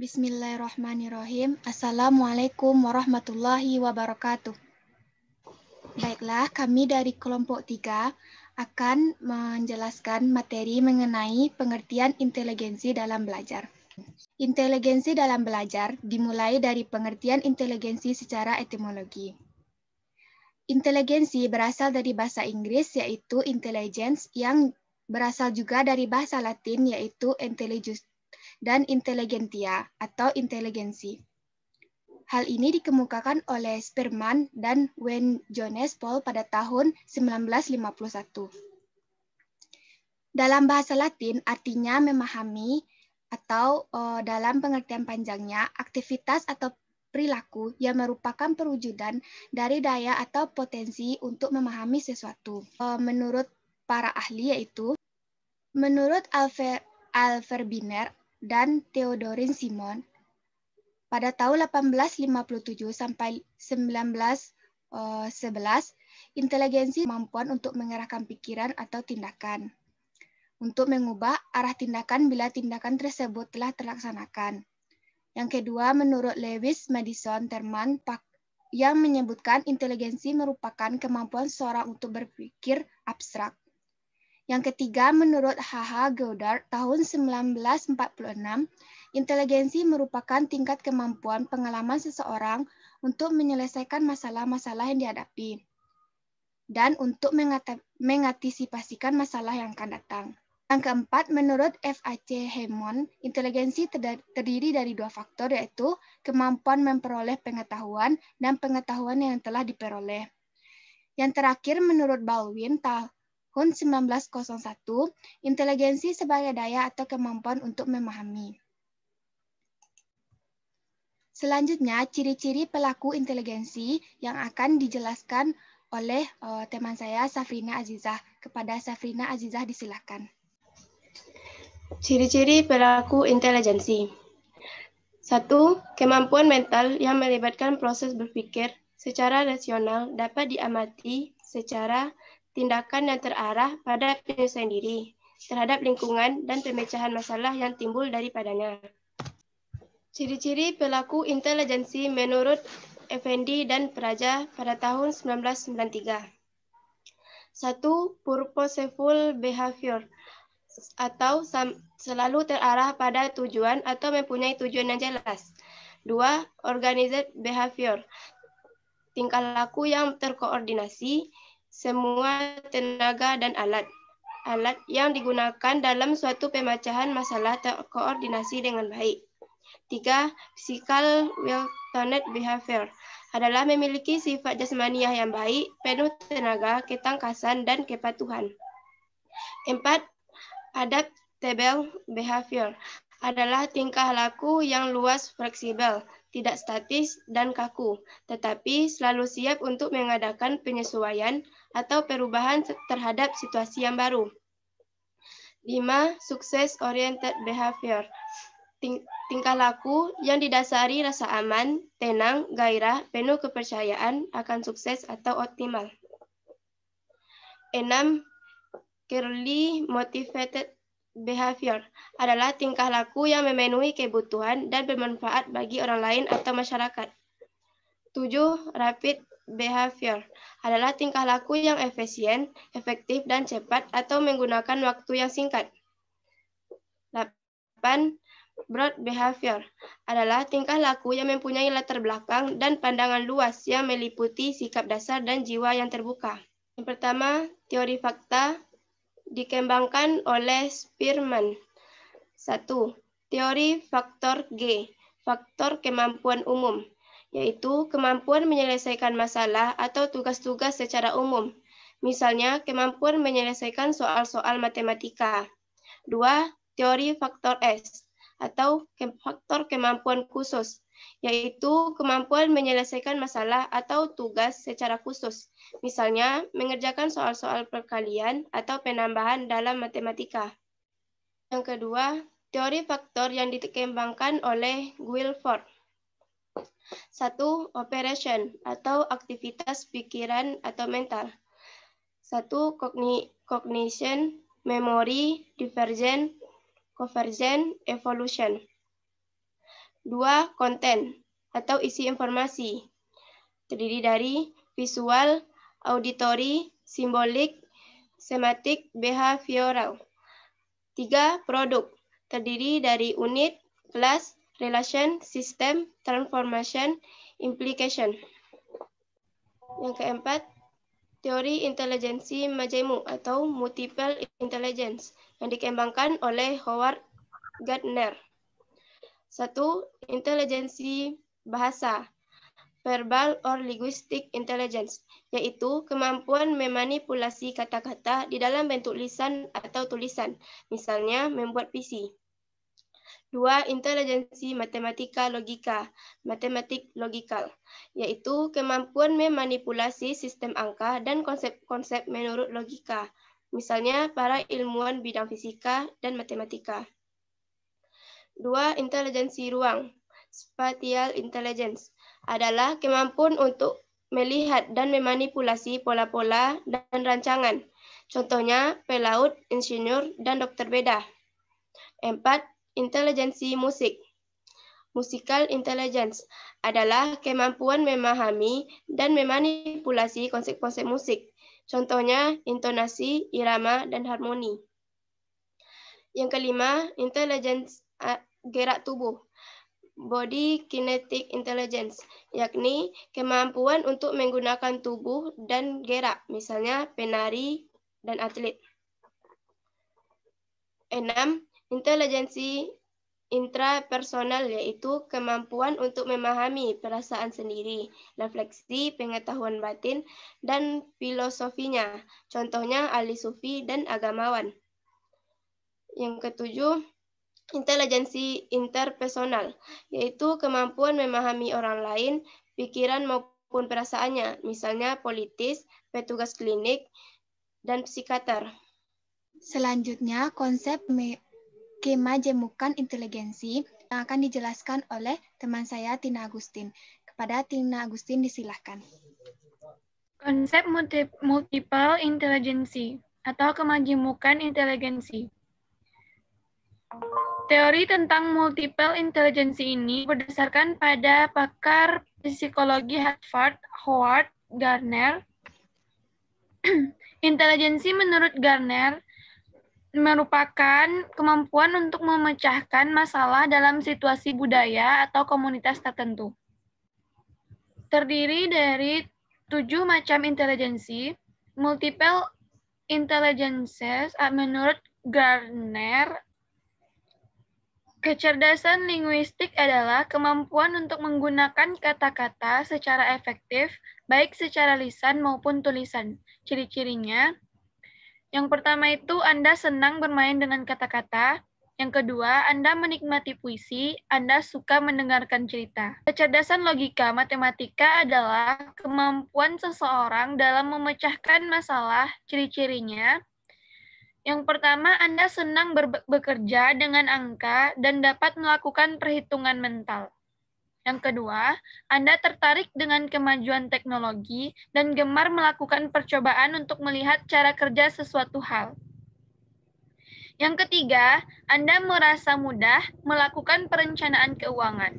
Bismillahirrahmanirrahim. Assalamualaikum warahmatullahi wabarakatuh. Baiklah, kami dari kelompok 3 akan menjelaskan materi mengenai pengertian inteligensi dalam belajar. Inteligensi dalam belajar dimulai dari pengertian inteligensi secara etimologi. Inteligensi berasal dari bahasa Inggris yaitu intelligence yang berasal juga dari bahasa Latin yaitu intelligus dan intelligentsia atau inteligensi. Hal ini dikemukakan oleh Spearman dan Wayne Jones Paul pada tahun 1951. Dalam bahasa Latin artinya memahami atau dalam pengertian panjangnya aktivitas atau perilaku yang merupakan perwujudan dari daya atau potensi untuk memahami sesuatu. Menurut para ahli yaitu menurut Alfred Biner dan Theodorin Simon, pada tahun 1857 sampai 1911, inteligensi kemampuan untuk mengerahkan pikiran atau tindakan, untuk mengubah arah tindakan bila tindakan tersebut telah terlaksanakan. Yang kedua, menurut Lewis Madison Terman yang menyebutkan inteligensi merupakan kemampuan seseorang untuk berpikir abstrak. Yang ketiga, menurut H.H. Goddard tahun 1946, inteligensi merupakan tingkat kemampuan pengalaman seseorang untuk menyelesaikan masalah-masalah yang dihadapi dan untuk mengantisipasikan masalah yang akan datang. Yang keempat, menurut F.A.C. Hammond, inteligensi terdiri dari 2 faktor, yaitu kemampuan memperoleh pengetahuan dan pengetahuan yang telah diperoleh. Yang terakhir, menurut Baldwin tahun 1901, inteligensi sebagai daya atau kemampuan untuk memahami. Selanjutnya, ciri-ciri pelaku inteligensi yang akan dijelaskan oleh teman saya, Safrina Azizah. Kepada Safrina Azizah disilakan. Ciri-ciri pelaku inteligensi. 1. Kemampuan mental yang melibatkan proses berpikir secara rasional dapat diamati secara tindakan yang terarah pada penyelesaian diri terhadap lingkungan dan pemecahan masalah yang timbul daripadanya. Ciri-ciri pelaku inteligensi menurut Effendi dan Praja pada tahun 1993. 1. Purposeful behavior atau selalu terarah pada tujuan atau mempunyai tujuan yang jelas. 2. Organized behavior, tingkah laku yang terkoordinasi, semua tenaga dan alat yang digunakan dalam suatu pemecahan masalah terkoordinasi dengan baik. 3. Physical well-toned behavior adalah memiliki sifat jasmaniah yang baik, penuh tenaga, ketangkasan, dan kepatuhan. 4. Adaptable behavior adalah tingkah laku yang luas, fleksibel, tidak statis dan kaku, tetapi selalu siap untuk mengadakan penyesuaian atau perubahan terhadap situasi yang baru. 5. Success-oriented behavior, tingkah laku yang didasari rasa aman, tenang, gairah, penuh kepercayaan akan sukses atau optimal. 6. Clearly motivated behavior adalah tingkah laku yang memenuhi kebutuhan dan bermanfaat bagi orang lain atau masyarakat. 7. Rapid behavior adalah tingkah laku yang efisien, efektif, dan cepat atau menggunakan waktu yang singkat. 8. Broad behavior adalah tingkah laku yang mempunyai latar belakang dan pandangan luas yang meliputi sikap dasar dan jiwa yang terbuka. Yang pertama, teori fakta dikembangkan oleh Spearman. 1. Teori faktor G, faktor kemampuan umum, yaitu kemampuan menyelesaikan masalah atau tugas-tugas secara umum. Misalnya, kemampuan menyelesaikan soal-soal matematika. 2. Teori faktor S, atau faktor kemampuan khusus, yaitu kemampuan menyelesaikan masalah atau tugas secara khusus. Misalnya, mengerjakan soal-soal perkalian atau penambahan dalam matematika. Yang kedua, teori faktor yang dikembangkan oleh Guilford. 1. Operation atau aktivitas pikiran atau mental. 1. Cognition, memory, divergent, convergent, evolution. 2. Konten atau isi informasi. Terdiri dari visual, auditory, simbolik, sematik, behavioral. 3. Produk. Terdiri dari unit, kelas, relation, system, transformation, implication. Yang keempat, teori intelijensi majemuk atau multiple intelligence yang dikembangkan oleh Howard Gardner. 1. Intelijensi bahasa, verbal or linguistic intelligence, yaitu kemampuan memanipulasi kata-kata di dalam bentuk lisan atau tulisan, misalnya membuat puisi. 2. Intelijensi matematika logika, matematik logikal, yaitu kemampuan memanipulasi sistem angka dan konsep-konsep menurut logika, misalnya para ilmuwan bidang fisika dan matematika. 2. Intelijensi ruang, spatial intelligence, adalah kemampuan untuk melihat dan memanipulasi pola-pola dan rancangan, contohnya pelaut, insinyur, dan dokter bedah. 4. Intelijensi musik, musical intelligence, adalah kemampuan memahami dan memanipulasi konsep-konsep musik, contohnya intonasi, irama, dan harmoni. Yang kelima, intelijensi gerak tubuh, body kinetic intelligence, yakni kemampuan untuk menggunakan tubuh dan gerak, misalnya penari dan atlet. 6. Intelijensi intrapersonal, yaitu kemampuan untuk memahami perasaan sendiri, refleksi, pengetahuan batin, dan filosofinya, contohnya ahli sufi dan agamawan. Yang ketujuh, intelijensi interpersonal, yaitu kemampuan memahami orang lain, pikiran maupun perasaannya, misalnya politis, petugas klinik, dan psikiater. Selanjutnya, konsep kemajemukan inteligensi yang akan dijelaskan oleh teman saya Tina Agustin. Kepada Tina Agustin disilahkan. Konsep multiple intelligency atau kemajemukan inteligensi. Teori tentang multiple intelligency ini berdasarkan pada pakar psikologi Harvard, Howard Gardner. Inteligensi menurut Gardner merupakan kemampuan untuk memecahkan masalah dalam situasi budaya atau komunitas tertentu. Terdiri dari 7 macam intelijensi. Multiple intelligences menurut Gardner, kecerdasan linguistik adalah kemampuan untuk menggunakan kata-kata secara efektif, baik secara lisan maupun tulisan. Ciri-cirinya, yang pertama itu Anda senang bermain dengan kata-kata. Yang kedua, Anda menikmati puisi, Anda suka mendengarkan cerita. Kecerdasan logika matematika adalah kemampuan seseorang dalam memecahkan masalah. Ciri-cirinya, yang pertama, Anda senang bekerja dengan angka dan dapat melakukan perhitungan mental. Yang kedua, Anda tertarik dengan kemajuan teknologi dan gemar melakukan percobaan untuk melihat cara kerja sesuatu hal. Yang ketiga, Anda merasa mudah melakukan perencanaan keuangan.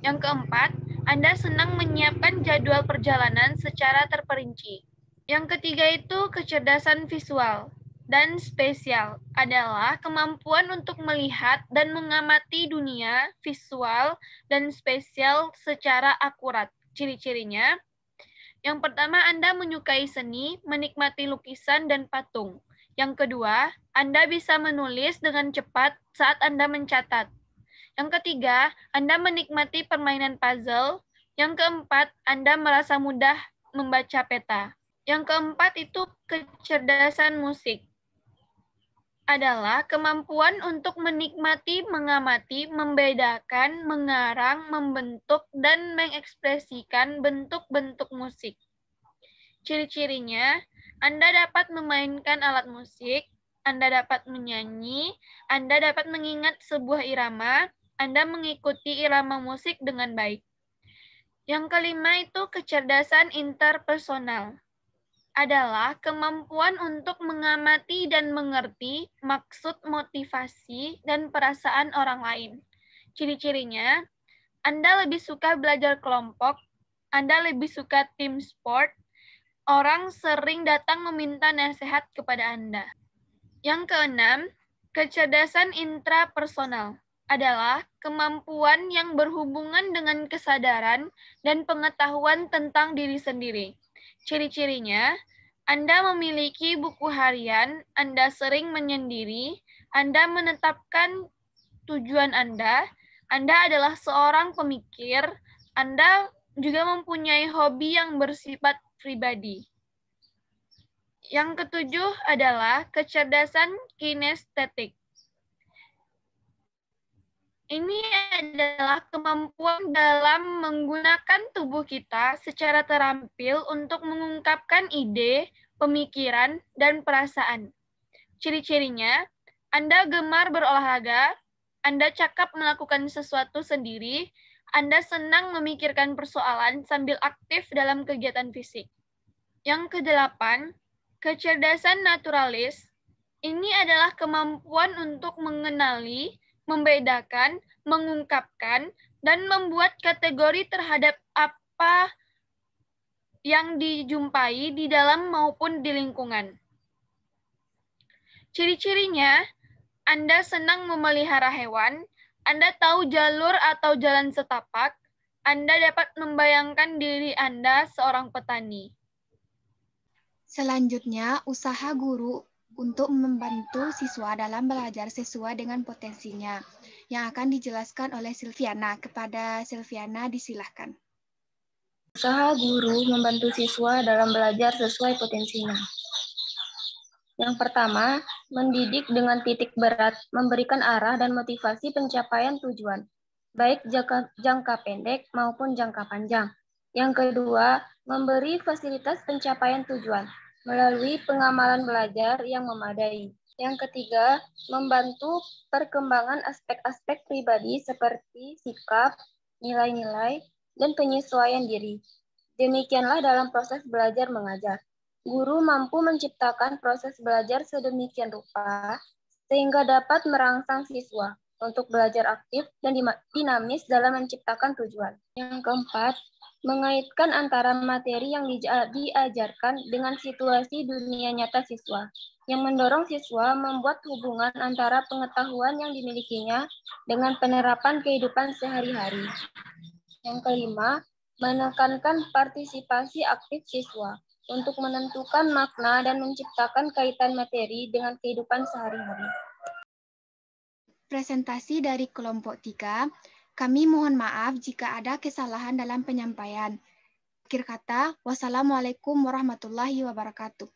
Yang keempat, Anda senang menyiapkan jadwal perjalanan secara terperinci. Yang ketiga itu kecerdasan visual dan spesial adalah kemampuan untuk melihat dan mengamati dunia visual dan spesial secara akurat. Ciri-cirinya, yang pertama, Anda menyukai seni, menikmati lukisan dan patung. Yang kedua, Anda bisa menulis dengan cepat saat Anda mencatat. Yang ketiga, Anda menikmati permainan puzzle. Yang keempat, Anda merasa mudah membaca peta. Yang keempat itu kecerdasan musik. Adalah kemampuan untuk menikmati, mengamati, membedakan, mengarang, membentuk, dan mengekspresikan bentuk-bentuk musik. Ciri-cirinya, Anda dapat memainkan alat musik, Anda dapat menyanyi, Anda dapat mengingat sebuah irama, Anda mengikuti irama musik dengan baik. Yang kelima itu kecerdasan interpersonal. Adalah kemampuan untuk mengamati dan mengerti maksud, motivasi, dan perasaan orang lain. Ciri-cirinya, Anda lebih suka belajar kelompok, Anda lebih suka tim sport, orang sering datang meminta nasihat kepada Anda. Yang keenam, kecerdasan intrapersonal adalah kemampuan yang berhubungan dengan kesadaran dan pengetahuan tentang diri sendiri. Ciri-cirinya, Anda memiliki buku harian, Anda sering menyendiri, Anda menetapkan tujuan Anda adalah seorang pemikir, Anda juga mempunyai hobi yang bersifat pribadi. Yang ketujuh adalah kecerdasan kinestetik. Ini adalah kemampuan dalam menggunakan tubuh kita secara terampil untuk mengungkapkan ide, pemikiran, dan perasaan. Ciri-cirinya, Anda gemar berolahraga, Anda cakap melakukan sesuatu sendiri, Anda senang memikirkan persoalan sambil aktif dalam kegiatan fisik. Yang kedelapan, kecerdasan naturalis. Ini adalah kemampuan untuk mengenali, membedakan, mengungkapkan, dan membuat kategori terhadap apa yang dijumpai di dalam maupun di lingkungan. Ciri-cirinya, Anda senang memelihara hewan, Anda tahu jalur atau jalan setapak, Anda dapat membayangkan diri Anda seorang petani. Selanjutnya, usaha guru untuk membantu siswa dalam belajar sesuai dengan potensinya, yang akan dijelaskan oleh Silviana. Kepada Silviana, disilahkan. Usaha guru membantu siswa dalam belajar sesuai potensinya. Yang pertama, mendidik dengan titik berat, memberikan arah dan motivasi pencapaian tujuan, baik jangka pendek maupun jangka panjang. Yang kedua, memberi fasilitas pencapaian tujuan melalui pengamalan belajar yang memadai. Yang ketiga, membantu perkembangan aspek-aspek pribadi seperti sikap, nilai-nilai, dan penyesuaian diri. Demikianlah dalam proses belajar mengajar. Guru mampu menciptakan proses belajar sedemikian rupa sehingga dapat merangsang siswa untuk belajar aktif dan dinamis dalam menciptakan tujuan. Yang keempat, mengaitkan antara materi yang diajarkan dengan situasi dunia nyata siswa, yang mendorong siswa membuat hubungan antara pengetahuan yang dimilikinya dengan penerapan kehidupan sehari-hari. Yang kelima, menekankan partisipasi aktif siswa untuk menentukan makna dan menciptakan kaitan materi dengan kehidupan sehari-hari. Presentasi dari kelompok 3, kami mohon maaf jika ada kesalahan dalam penyampaian. Akhir kata, wassalamualaikum warahmatullahi wabarakatuh.